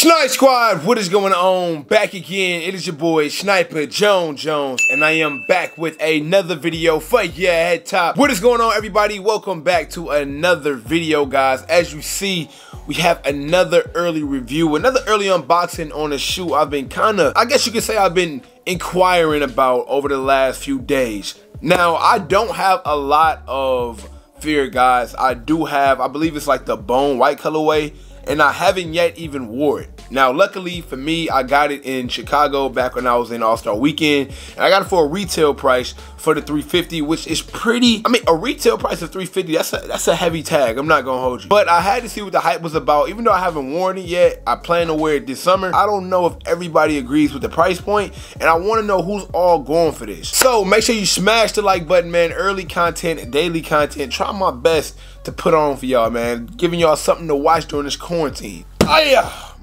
Snipe Squad, what is going on? Back again, it is your boy Sniper Jones, and I am back with another video for your head top. What is going on, everybody? Welcome back to another video, guys. As you see, we have another early review, another early unboxing on a shoe I've been I guess you could say I've been inquiring about over the last few days. Now, I don't have a lot of Fear, guys. I do have, I believe it's like the bone white colorway, and I haven't yet even wore it. Now, luckily for me, I got it in Chicago back when I was in All-Star Weekend, and I got it for a retail price for the $350, which is pretty, I mean, a retail price of $350, that's a heavy tag, I'm not gonna hold you. But I had to see what the hype was about. Even though I haven't worn it yet, I plan to wear it this summer. I don't know if everybody agrees with the price point, and I wanna know who's all going for this. So make sure you smash the like button, man. Early content, daily content, try my best to put on for y'all, man. Giving y'all something to watch during this quarantine.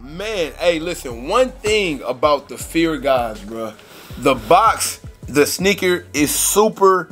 Man, hey, listen, one thing about the Fear, guys, bro, the box, the sneaker is super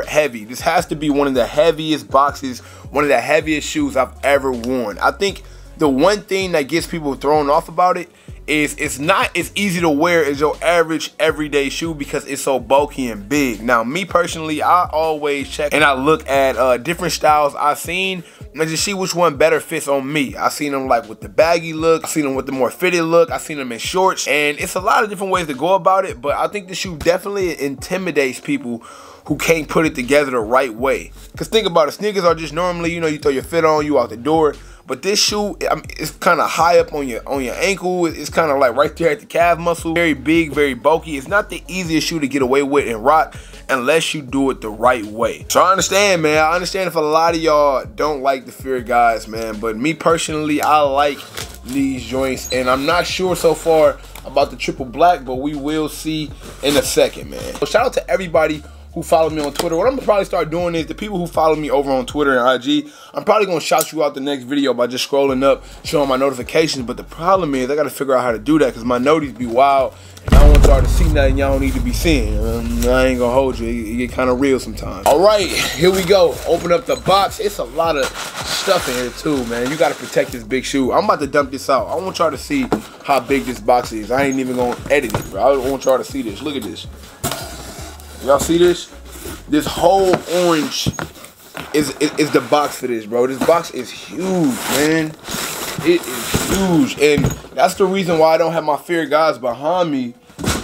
heavy. This has to be one of the heaviest boxes, one of the heaviest shoes I've ever worn. I think the one thing that gets people thrown off about it is it's not as easy to wear as your average everyday shoe because it's so bulky and big. Now, me personally, I always check and I look at different styles I've seen and just see which one better fits on me. I've seen them like with the baggy look, I've seen them with the more fitted look, I've seen them in shorts, and it's a lot of different ways to go about it, but I think the shoe definitely intimidates people who can't put it together the right way. Because think about it, sneakers are just normally, you know, you throw your fit on, you out the door. But this shoe, I mean, it's kind of high up on your ankle. It's kind of like right there at the calf muscle. Very big, very bulky. It's not the easiest shoe to get away with and rock unless you do it the right way. So I understand, man. I understand if a lot of y'all don't like the Fear, guys, man. But me personally, I like these joints. And I'm not sure so far about the triple black, but we will see in a second, man. So shout out to everybody who follow me on Twitter. What I'm gonna probably start doing is the people who follow me over on Twitter and IG, I'm probably gonna shout you out the next video by just scrolling up, showing my notifications. But the problem is I gotta figure out how to do that because my noties be wild and I don't want y'all to see nothing y'all don't need to be seeing. I ain't gonna hold you, it get kind of real sometimes. All right, here we go. Open up the box. It's a lot of stuff in here too, man. You gotta protect this big shoe. I'm about to dump this out. I want y'all to see how big this box is. I ain't even gonna edit it, bro. I want y'all to see this. Look at this. Y'all see this? This whole orange is the box for this, bro. This box is huge, man. It is huge. And that's the reason why I don't have my Fear guys behind me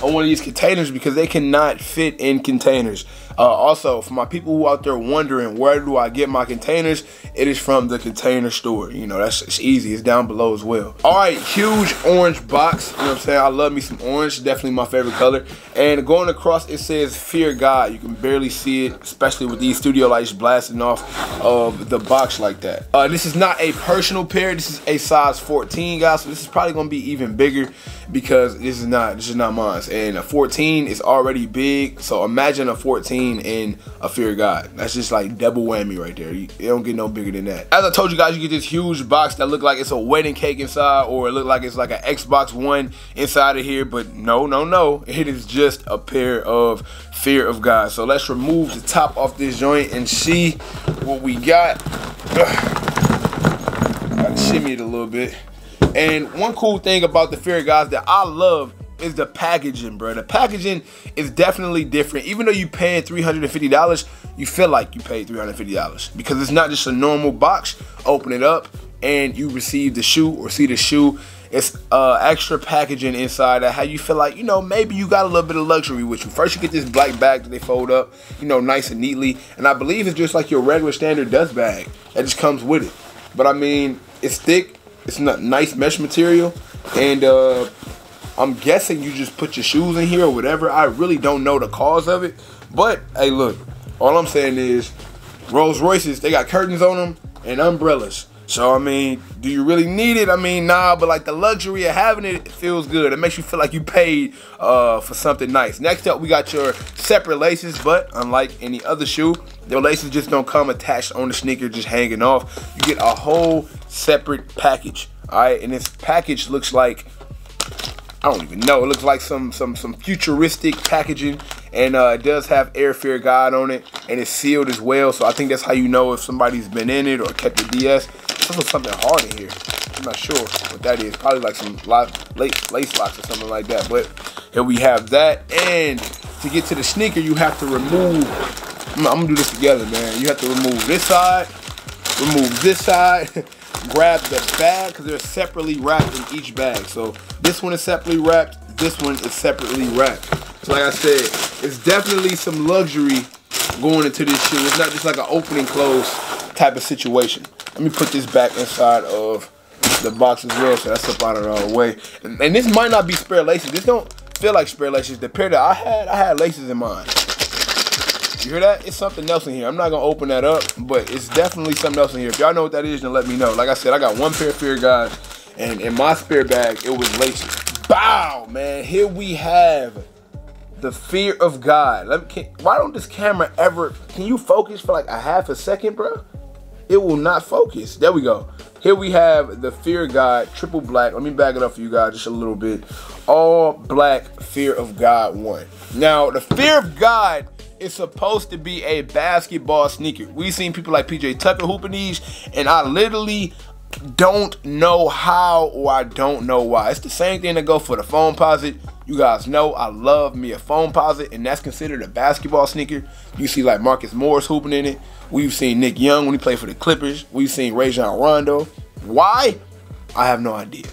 on one of these containers, because they cannot fit in containers. Also, for my people who out there wondering where do I get my containers, it is from the Container Store. You know, it's easy. It's down below as well. All right, huge orange box. You know what I'm saying? I love me some orange. Definitely my favorite color. And going across, it says Fear God. You can barely see it, especially with these studio lights blasting off of the box like that. This is not a personal pair. This is a size 14, guys. So this is probably gonna be even bigger because this is not mine. And a 14 is already big. So imagine a 14 in a Fear God. That's just like double whammy right there. You don't get no bigger than that. As I told you guys, you get this huge box that look like it's a wedding cake inside, or it look like it's like an Xbox One inside of here, but no. It is just a pair of Fear of God. So let's remove the top off this joint and see what we got. Gotta shimmy it a little bit. And one cool thing about the Fear guys that I love is the packaging, bro. The packaging is definitely different. Even though you paying $350, you feel like you paid $350 because it's not just a normal box. Open it up and you receive the shoe or see the shoe. It's extra packaging inside that how you feel like, you know, maybe you got a little bit of luxury with you. First, you get this black bag that they fold up, you know, nice and neatly. And I believe it's just like your regular standard dust bag that just comes with it. But I mean, it's thick. It's not nice mesh material. And I'm guessing you just put your shoes in here or whatever. I really don't know the cause of it. But, hey, look. All I'm saying is Rolls Royces, they got curtains on them and umbrellas. So, I mean, do you really need it? I mean, nah, but like the luxury of having it, it feels good. It makes you feel like you paid for something nice. Next up, we got your separate laces, but unlike any other shoe, your laces just don't come attached on the sneaker, just hanging off. You get a whole separate package, all right? And this package looks like, I don't even know. It looks like some futuristic packaging, and it does have Air Fear God on it, and it's sealed as well. So I think that's how you know if somebody's been in it or kept the DS. There's something hard in here. I'm not sure what that is. Probably like some lace locks or something like that. But here we have that. And to get to the sneaker, you have to remove, I'm gonna do this together, man. You have to remove this side, remove this side, grab the bag, because they're separately wrapped in each bag. So this one is separately wrapped, this one is separately wrapped. So like I said, it's definitely some luxury going into this shoe. It's not just like an open and close type of situation. Let me put this back inside of the box as well, so that's up out of the way. And this might not be spare laces. This don't feel like spare laces. The pair that I had laces in mine. You hear that? It's something else in here. I'm not gonna open that up, but it's definitely something else in here. If y'all know what that is, then let me know. Like I said, I got one pair of Fear Guys, and in my spare bag, it was laces. Bow, man. Here we have the Fear of God. Why don't this camera ever, can you focus for like a half a second, bro? It will not focus. There we go. Here we have the Fear of God triple black. Let me back it up for you guys just a little bit. All black Fear of God 1. Now, the Fear of God is supposed to be a basketball sneaker. We've seen people like PJ Tucker hooping these, and I literally don't know how, or I don't know why. It's the same thing that go for the Foamposite. You guys know I love me a Foamposite, and that's considered a basketball sneaker. You see like Marcus Morris hooping in it. We've seen Nick Young when he played for the Clippers. We've seen Rajon Rondo. Why? I have no idea.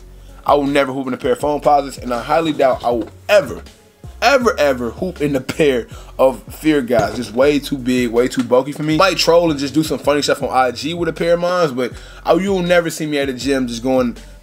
I will never hoop in a pair of Foamposites, and I highly doubt I will ever hoop in a pair of Fear Guys. Just way too big, way too bulky for me. I might troll and just do some funny stuff on IG with a pair of mine, but you'll never see me at the gym just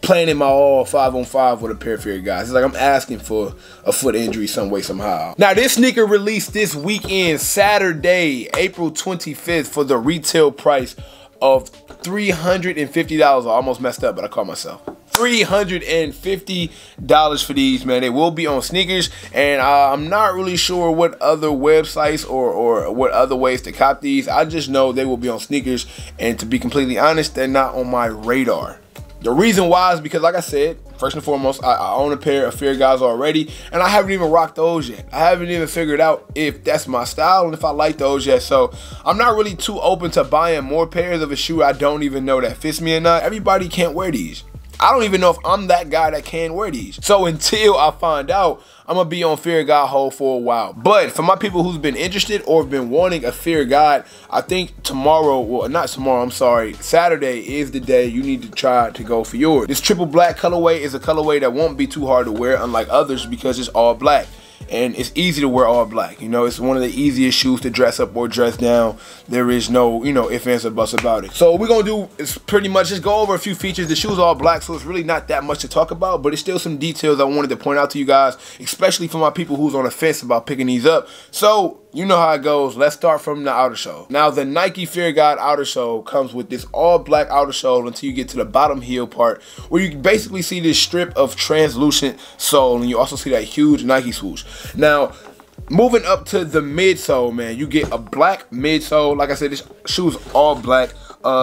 playing in my all 5-on-5 with a pair of Fear Guys. It's like I'm asking for a foot injury some way, somehow. Now, this sneaker released this weekend, Saturday, April 25th, for the retail price of $350. I almost messed up, but I caught myself. $350 for these, man. They will be on sneakers, and I'm not really sure what other websites or what other ways to cop these. I just know they will be on sneakers, and to be completely honest, they're not on my radar. The reason why is because, like I said, first and foremost, I own a pair of Fear Guys already, and I haven't even rocked those yet. I haven't even figured out if that's my style and if I like those yet. So I'm not really too open to buying more pairs of a shoe I don't even know that fits me or not. Everybody can't wear these. I don't even know if I'm that guy that can wear these. So until I find out, I'm gonna be on Fear God hold for a while. But for my people who's been interested or have been wanting a Fear God, I think tomorrow, well, not tomorrow, I'm sorry, Saturday is the day you need to try to go for yours. This triple black colorway is a colorway that won't be too hard to wear, unlike others, because it's all black. And it's easy to wear all black. You know, it's one of the easiest shoes to dress up or dress down. There is no, you know, ifs, ands, or buts about it. So what we're gonna do is pretty much just go over a few features. The shoe's all black, so it's really not that much to talk about, but it's still some details I wanted to point out to you guys, especially for my people who's on the fence about picking these up. So you know how it goes. Let's start from the outer sole. Now, the Nike Fear God outer sole comes with this all black outer sole until you get to the bottom heel part, where you basically see this strip of translucent sole, and you also see that huge Nike swoosh. Now, moving up to the midsole, man, you get a black midsole. Like I said, this shoe's all black.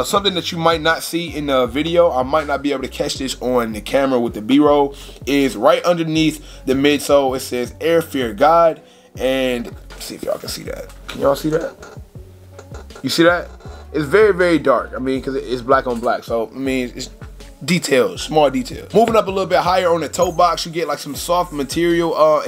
Something that you might not see in the video, I might not be able to catch this on the camera with the B-roll, is right underneath the midsole, it says Air Fear God. And let's see if y'all can see that. Can y'all see that? You see that? It's very, very dark. I mean, because it's black on black. So, I mean, it's details, small details. Moving up a little bit higher on the toe box, you get like some soft material.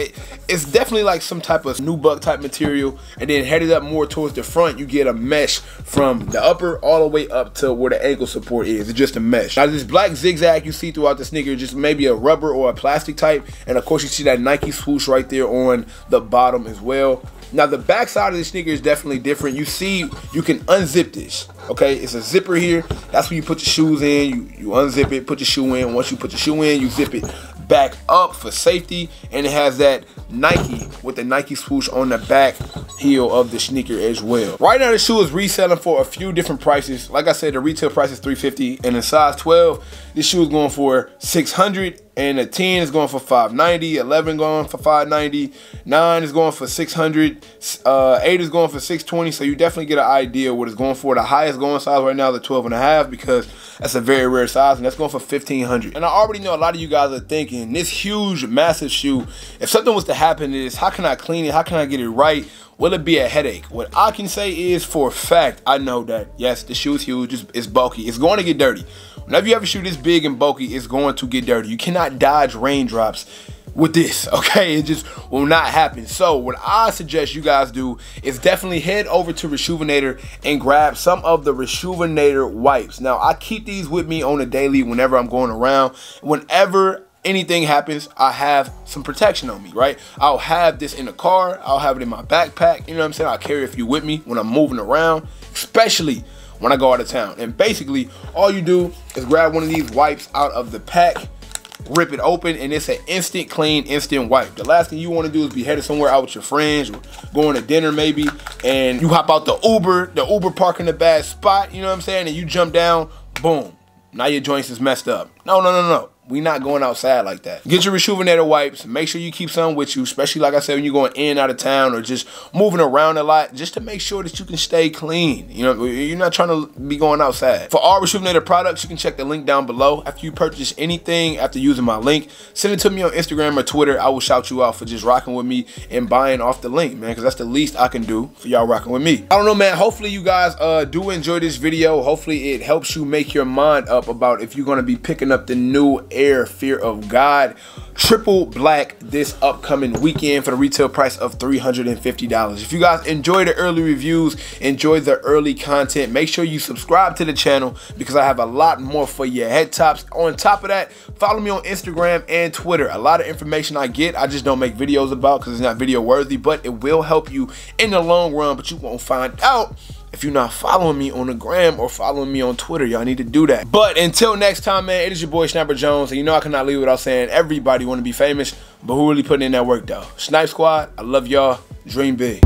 It's definitely like some type of nubuck type material. And then headed up more towards the front, you get a mesh from the upper all the way up to where the ankle support is. It's just a mesh. Now, this black zigzag you see throughout the sneaker, just maybe a rubber or a plastic type. And of course, you see that Nike swoosh right there on the bottom as well. Now, the back side of the sneaker is definitely different. You see, you can unzip this, okay? It's a zipper here. That's where you put your shoes in. You unzip it, put your shoe in. Once you put your shoe in, you zip it back up for safety. And it has that Nike with the Nike swoosh on the back heel of the sneaker as well. Right now, the shoe is reselling for a few different prices. Like I said, the retail price is $350, and in size 12, this shoe is going for $600. And a 10 is going for $590, 11 going for $590, 9 is going for $600, 8 is going for $620. So you definitely get an idea what it's going for. The highest going size right now is the 12.5, because that's a very rare size, and that's going for $1,500. And I already know a lot of you guys are thinking, this huge, massive shoe, if something was to happen to this, how can I clean it? How can I get it right? Will it be a headache? What I can say is, for a fact, I know that, yes, the shoe is huge, it's bulky, it's going to get dirty. whenever you have a shoe this big and bulky, it's going to get dirty. You cannot dodge raindrops with this, okay? It just will not happen. So what I suggest you guys do is definitely head over to Reshoevn8r and grab some of the Reshoevn8r wipes. Now, I keep these with me on a daily whenever I'm going around. Whenever anything happens, I have some protection on me, right? I'll have this in the car, I'll have it in my backpack, you know what I'm saying? I'll carry a few with me when I'm moving around, especially when I go out of town. And basically, all you do is grab one of these wipes out of the pack, rip it open, and it's an instant clean, instant wipe. The last thing you want to do is be headed somewhere out with your friends or going to dinner maybe, and you hop out the Uber park in a bad spot, you know what I'm saying, and you jump down, boom, now your joints is messed up. No. We not going outside like that. Get your Reshoevn8r wipes. Make sure you keep some with you, especially like I said, when you're going in and out of town or just moving around a lot, just to make sure that you can stay clean. You know, you're not trying to be going outside. For all Reshoevn8r products, you can check the link down below. After you purchase anything, after using my link, send it to me on Instagram or Twitter. I will shout you out for just rocking with me and buying off the link, man, because that's the least I can do for y'all rocking with me. I don't know, man. Hopefully you guys do enjoy this video. Hopefully it helps you make your mind up about if you're going to be picking up the new Air Fear of God triple black this upcoming weekend for the retail price of $350. If you guys enjoy the early reviews, enjoy the early content, make sure you subscribe to the channel because I have a lot more for your head tops. On top of that, follow me on Instagram and Twitter. A lot of information I get, I just don't make videos about because it's not video worthy, but it will help you in the long run, but you won't find out if you're not following me on the gram or following me on Twitter. Y'all need to do that. But until next time, man, it is your boy Sniper Jones, and you know I cannot leave without saying everybody want to be famous, but who really putting in that work though? Snipe Squad, I love y'all. Dream big.